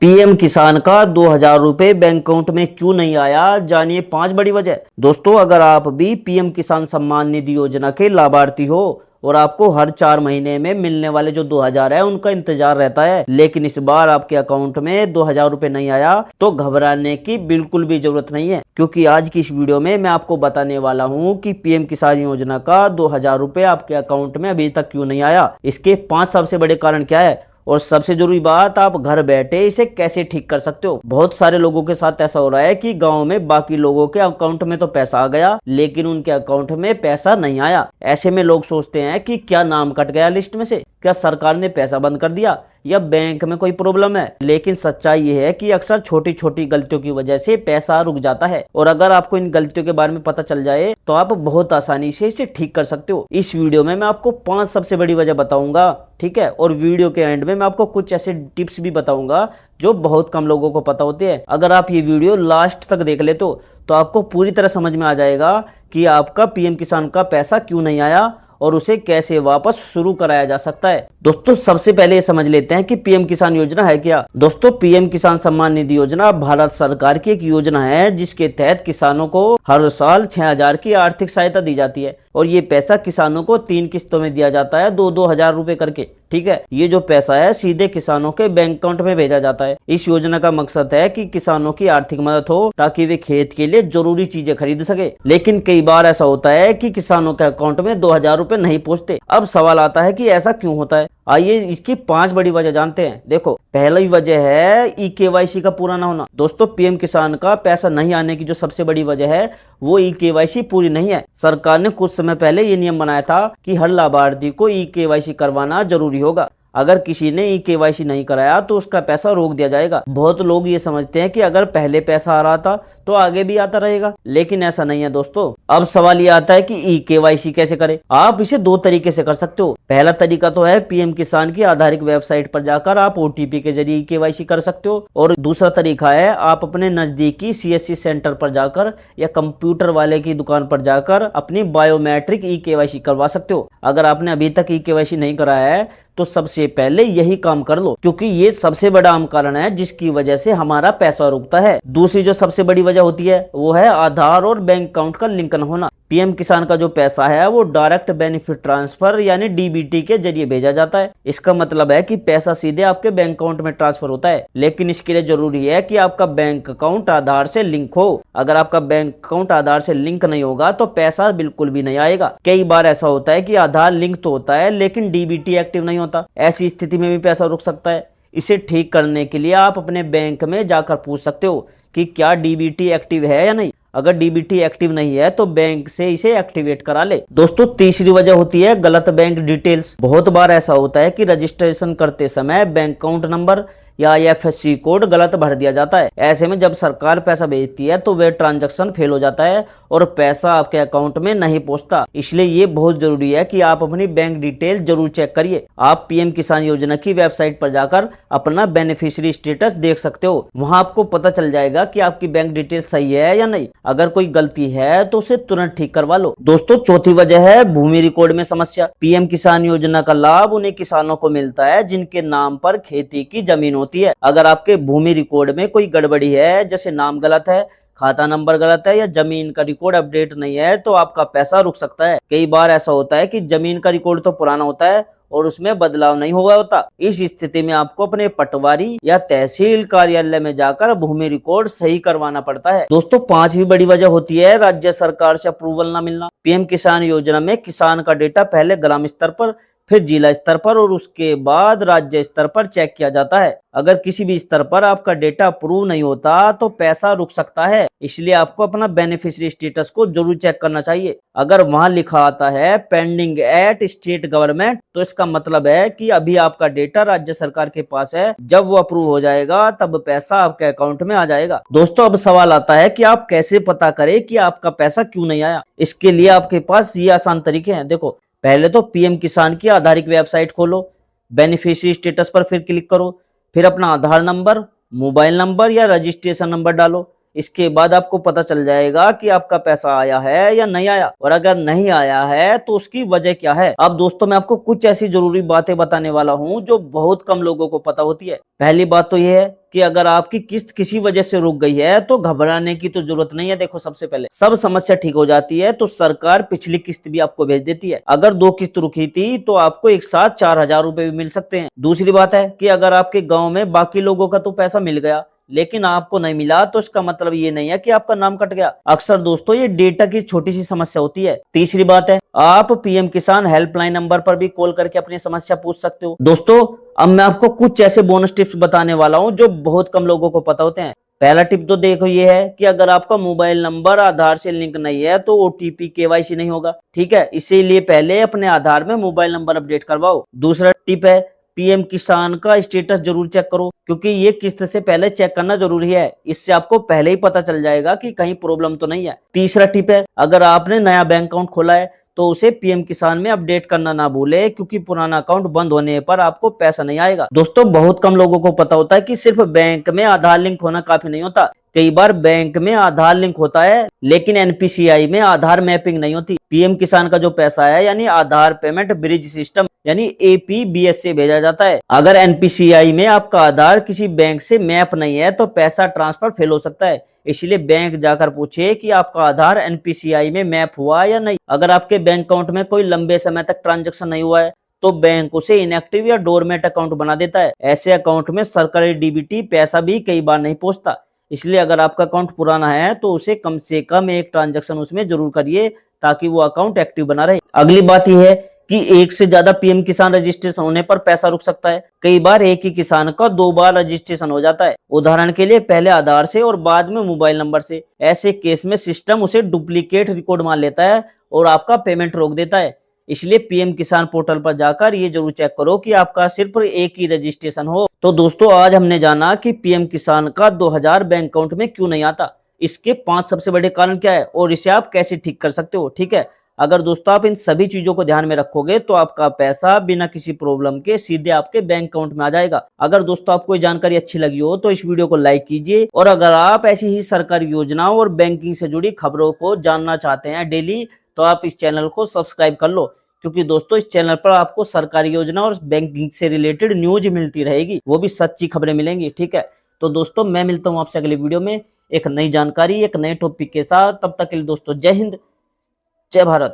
PM किसान का 2,000 रुपए बैंक अकाउंट में क्यों नहीं आया, जानिए 5 बड़ी वजह। दोस्तों, अगर आप भी पीएम किसान सम्मान निधि योजना के लाभार्थी हो और आपको हर 4 महीने में मिलने वाले जो 2,000 है उनका इंतजार रहता है, लेकिन इस बार आपके अकाउंट में 2,000 रुपए नहीं आया, तो घबराने की बिल्कुल भी जरूरत नहीं है, क्योंकि आज की इस वीडियो में मैं आपको बताने वाला हूं कि पीएम किसान योजना का 2,000 रुपए आपके अकाउंट में अभी तक क्यों नहीं आया, इसके 5 सबसे बड़े कारण क्या है और सबसे जरूरी बात, आप घर बैठे इसे कैसे ठीक कर सकते हो। बहुत सारे लोगों के साथ ऐसा हो रहा है कि गांव में बाकी लोगों के अकाउंट में तो पैसा आ गया, लेकिन उनके अकाउंट में पैसा नहीं आया। ऐसे में लोग सोचते हैं कि क्या नाम कट गया लिस्ट में से, क्या सरकार ने पैसा बंद कर दिया या बैंक में कोई प्रॉब्लम है। लेकिन सच्चाई ये है कि अक्सर छोटी छोटी गलतियों की वजह से पैसा रुक जाता है, और अगर आपको इन गलतियों के बारे में पता चल जाए तो आप बहुत आसानी से इसे ठीक कर सकते हो। इस वीडियो में मैं आपको 5 सबसे बड़ी वजह बताऊंगा, ठीक है, और वीडियो के एंड में मैं आपको कुछ ऐसे टिप्स भी बताऊंगा जो बहुत कम लोगों को पता होते हैं। अगर आप ये वीडियो लास्ट तक देख ले तो आपको पूरी तरह समझ में आ जाएगा कि आपका पीएम किसान का पैसा क्यों नहीं आया और उसे कैसे वापस शुरू कराया जा सकता है। दोस्तों, सबसे पहले ये समझ लेते हैं कि पीएम किसान योजना है क्या। दोस्तों, पीएम किसान सम्मान निधि योजना भारत सरकार की एक योजना है जिसके तहत किसानों को हर साल 6,000 की आर्थिक सहायता दी जाती है, और ये पैसा किसानों को 3 किस्तों में दिया जाता है, 2-2 हजार रुपए करके। ठीक है, ये जो पैसा है सीधे किसानों के बैंक अकाउंट में भेजा जाता है। इस योजना का मकसद है कि किसानों की आर्थिक मदद हो ताकि वे खेत के लिए जरूरी चीजें खरीद सके। लेकिन कई बार ऐसा होता है कि किसानों के अकाउंट में 2,000 रुपए नहीं पहुंचते। अब सवाल आता है कि ऐसा क्यों होता है। आइए इसकी 5 बड़ी वजह जानते हैं। देखो, पहली वजह है ई-केवाईसी का पूरा ना होना। दोस्तों, पीएम किसान का पैसा नहीं आने की जो सबसे बड़ी वजह है वो ई-केवाईसी पूरी नहीं है। सरकार ने कुछ समय पहले ये नियम बनाया था कि हर लाभार्थी को ई-केवाईसी करवाना जरूरी होगा। अगर किसी ने ई-केवाईसी नहीं कराया तो उसका पैसा रोक दिया जाएगा। बहुत लोग ये समझते हैं कि अगर पहले पैसा आ रहा था तो आगे भी आता रहेगा, लेकिन ऐसा नहीं है दोस्तों। अब सवाल ये आता है कि ई-केवाईसी कैसे करें। आप इसे 2 तरीके से कर सकते हो। पहला तरीका तो है पीएम किसान की आधारित वेबसाइट पर जाकर आप ओटीपी के जरिए ई-केवाईसी कर सकते हो, और दूसरा तरीका है आप अपने नजदीकी सीएससी सेंटर पर जाकर या कंप्यूटर वाले की दुकान पर जाकर अपनी बायोमेट्रिक ई-केवाईसी करवा सकते हो। अगर आपने अभी तक ई-केवाईसी नहीं कराया है तो सबसे पहले यही काम कर लो, क्योंकि ये सबसे बड़ा आम कारण है जिसकी वजह से हमारा पैसा रुकता है। दूसरी जो सबसे बड़ी वजह होती है वो है आधार और बैंक अकाउंट का लिंक न होना। पीएम किसान का जो पैसा है वो डायरेक्ट बेनिफिट ट्रांसफर यानी डीबीटी के जरिए भेजा जाता है। इसका मतलब है कि पैसा सीधे आपके बैंक अकाउंट में ट्रांसफर होता है, लेकिन इसके लिए जरूरी है कि आपका बैंक अकाउंट आधार से लिंक हो। अगर आपका बैंक अकाउंट आधार से लिंक नहीं होगा तो पैसा बिल्कुल भी नहीं आएगा। कई बार ऐसा होता है कि आधार लिंक तो होता है लेकिन डीबीटी एक्टिव नहीं होता। ऐसी स्थिति में भी पैसा रुक सकता है। इसे ठीक करने के लिए आप अपने बैंक में जाकर पूछ सकते हो कि क्या डीबीटी एक्टिव है या नहीं। अगर डीबीटी एक्टिव नहीं है तो बैंक से इसे एक्टिवेट करा ले। दोस्तों, तीसरी वजह होती है गलत बैंक डिटेल्स। बहुत बार ऐसा होता है कि रजिस्ट्रेशन करते समय बैंक अकाउंट नंबर या आईएफएससी कोड गलत भर दिया जाता है। ऐसे में जब सरकार पैसा भेजती है तो वह ट्रांजैक्शन फेल हो जाता है और पैसा आपके अकाउंट में नहीं पहुंचता। इसलिए ये बहुत जरूरी है कि आप अपनी बैंक डिटेल जरूर चेक करिए। आप पीएम किसान योजना की वेबसाइट पर जाकर अपना बेनिफिशियरी स्टेटस देख सकते हो। वहां आपको पता चल जाएगा कि आपकी बैंक डिटेल सही है या नहीं। अगर कोई गलती है तो उसे तुरंत ठीक करवा लो। दोस्तों, चौथी वजह है भूमि रिकॉर्ड में समस्या। पीएम किसान योजना का लाभ उन्हें किसानों को मिलता है जिनके नाम पर खेती की जमीन होती है। अगर आपके भूमि रिकॉर्ड में कोई गड़बड़ी है, जैसे नाम गलत है, खाता नंबर गलत है या जमीन का रिकॉर्ड अपडेट नहीं है, तो आपका पैसा रुक सकता है। कई बार ऐसा होता है कि जमीन का रिकॉर्ड तो पुराना होता है और उसमें बदलाव नहीं हुआ होता। इस स्थिति में आपको अपने पटवारी या तहसील कार्यालय में जाकर भूमि रिकॉर्ड सही करवाना पड़ता है। दोस्तों, 5वीं बड़ी वजह होती है राज्य सरकार से अप्रूवल न मिलना। पीएम किसान योजना में किसान का डेटा पहले ग्राम स्तर पर, फिर जिला स्तर पर और उसके बाद राज्य स्तर पर चेक किया जाता है। अगर किसी भी स्तर पर आपका डेटा अप्रूव नहीं होता तो पैसा रुक सकता है। इसलिए आपको अपना बेनिफिशियरी स्टेटस को जरूर चेक करना चाहिए। अगर वहां लिखा आता है पेंडिंग एट स्टेट गवर्नमेंट तो इसका मतलब है कि अभी आपका डेटा राज्य सरकार के पास है। जब वो अप्रूव हो जाएगा तब पैसा आपके अकाउंट में आ जाएगा। दोस्तों, अब सवाल आता है कि आप कैसे पता करें कि आपका पैसा क्यों नहीं आया। इसके लिए आपके पास ये आसान तरीके हैं। देखो, पहले तो पीएम किसान की आधारित वेबसाइट खोलो, बेनिफिशियरी स्टेटस पर फिर क्लिक करो, फिर अपना आधार नंबर, मोबाइल नंबर या रजिस्ट्रेशन नंबर डालो। इसके बाद आपको पता चल जाएगा कि आपका पैसा आया है या नहीं आया, और अगर नहीं आया है तो उसकी वजह क्या है। अब दोस्तों मैं आपको कुछ ऐसी जरूरी बातें बताने वाला हूं जो बहुत कम लोगों को पता होती है। पहली बात तो यह है कि अगर आपकी किस्त किसी वजह से रुक गई है तो घबराने की तो जरूरत नहीं है। देखो, सबसे पहले सब समस्या ठीक हो जाती है तो सरकार पिछली किस्त भी आपको भेज देती है। अगर 2 किस्त रुकी थी तो आपको एक साथ 4,000 रुपए भी मिल सकते हैं। दूसरी बात है कि अगर आपके गांव में बाकी लोगों का तो पैसा मिल गया लेकिन आपको नहीं मिला तो इसका मतलब ये नहीं है कि आपका नाम कट गया। अक्सर दोस्तों ये डेटा की छोटी सी समस्या होती है। तीसरी बात है, आप पीएम किसान हेल्पलाइन नंबर पर भी कॉल करके अपनी समस्या पूछ सकते हो। दोस्तों अब मैं आपको कुछ ऐसे बोनस टिप्स बताने वाला हूं जो बहुत कम लोगों को पता होते हैं। पहला टिप तो देखो ये है कि अगर आपका मोबाइल नंबर आधार से लिंक नहीं है तो ओटीपी केवाईसी नहीं होगा। ठीक है, इसीलिए पहले अपने आधार में मोबाइल नंबर अपडेट करवाओ। दूसरा टिप है, पीएम किसान का स्टेटस जरूर चेक करो, क्योंकि ये किस्त से पहले चेक करना जरूरी है। इससे आपको पहले ही पता चल जाएगा कि कहीं प्रॉब्लम तो नहीं है। तीसरा टिप है, अगर आपने नया बैंक अकाउंट खोला है तो उसे पीएम किसान में अपडेट करना ना भूले, क्योंकि पुराना अकाउंट बंद होने पर आपको पैसा नहीं आएगा। दोस्तों बहुत कम लोगों को पता होता है कि सिर्फ बैंक में आधार लिंक होना काफी नहीं होता। कई बार बैंक में आधार लिंक होता है लेकिन एनपीसीआई में आधार मैपिंग नहीं होती। पीएम किसान का जो पैसा है यानी आधार पेमेंट ब्रिज सिस्टम यानी एपीबीएस से भेजा जाता है। अगर एनपीसीआई में आपका आधार किसी बैंक से मैप नहीं है तो पैसा ट्रांसफर फेल हो सकता है। इसलिए बैंक जाकर पूछे कि आपका आधार एनपीसीआई में मैप हुआ या नहीं। अगर आपके बैंक अकाउंट में कोई लंबे समय तक ट्रांजैक्शन नहीं हुआ है तो बैंक उसे इनएक्टिव या डोरमेट अकाउंट बना देता है। ऐसे अकाउंट में सरकारी डीबीटी पैसा भी कई बार नहीं पहुंचता। इसलिए अगर आपका अकाउंट पुराना है तो उसे कम से कम एक ट्रांजैक्शन उसमें जरूर करिए ताकि वो अकाउंट एक्टिव बना रहे। अगली बात यह है कि एक से ज्यादा पीएम किसान रजिस्ट्रेशन होने पर पैसा रुक सकता है। कई बार एक ही किसान का 2 बार रजिस्ट्रेशन हो जाता है, उदाहरण के लिए पहले आधार से और बाद में मोबाइल नंबर से। ऐसे केस में सिस्टम उसे डुप्लीकेट रिकॉर्ड मान लेता है और आपका पेमेंट रोक देता है। इसलिए पीएम किसान पोर्टल पर जाकर ये जरूर चेक करो कि आपका सिर्फ एक ही रजिस्ट्रेशन हो। तो दोस्तों आज हमने जाना कि पीएम किसान का 2000 बैंक अकाउंट में क्यों नहीं आता, इसके 5 सबसे बड़े कारण क्या है और इसे आप कैसे ठीक कर सकते हो। ठीक है, अगर दोस्तों आप इन सभी चीजों को ध्यान में रखोगे तो आपका पैसा बिना किसी प्रॉब्लम के सीधे आपके बैंक अकाउंट में आ जाएगा। अगर दोस्तों आपको ये जानकारी अच्छी लगी हो तो इस वीडियो को लाइक कीजिए, और अगर आप ऐसी ही सरकारी योजनाओं और बैंकिंग से जुड़ी खबरों को जानना चाहते हैं डेली तो आप इस चैनल को सब्सक्राइब कर लो, क्योंकि दोस्तों इस चैनल पर आपको सरकारी योजना और बैंकिंग से रिलेटेड न्यूज मिलती रहेगी, वो भी सच्ची खबरें मिलेंगी। ठीक है, तो दोस्तों मैं मिलता हूँ आपसे अगली वीडियो में एक नई जानकारी एक नए टॉपिक के साथ। तब तक के लिए दोस्तों जय हिंद, जय भारत।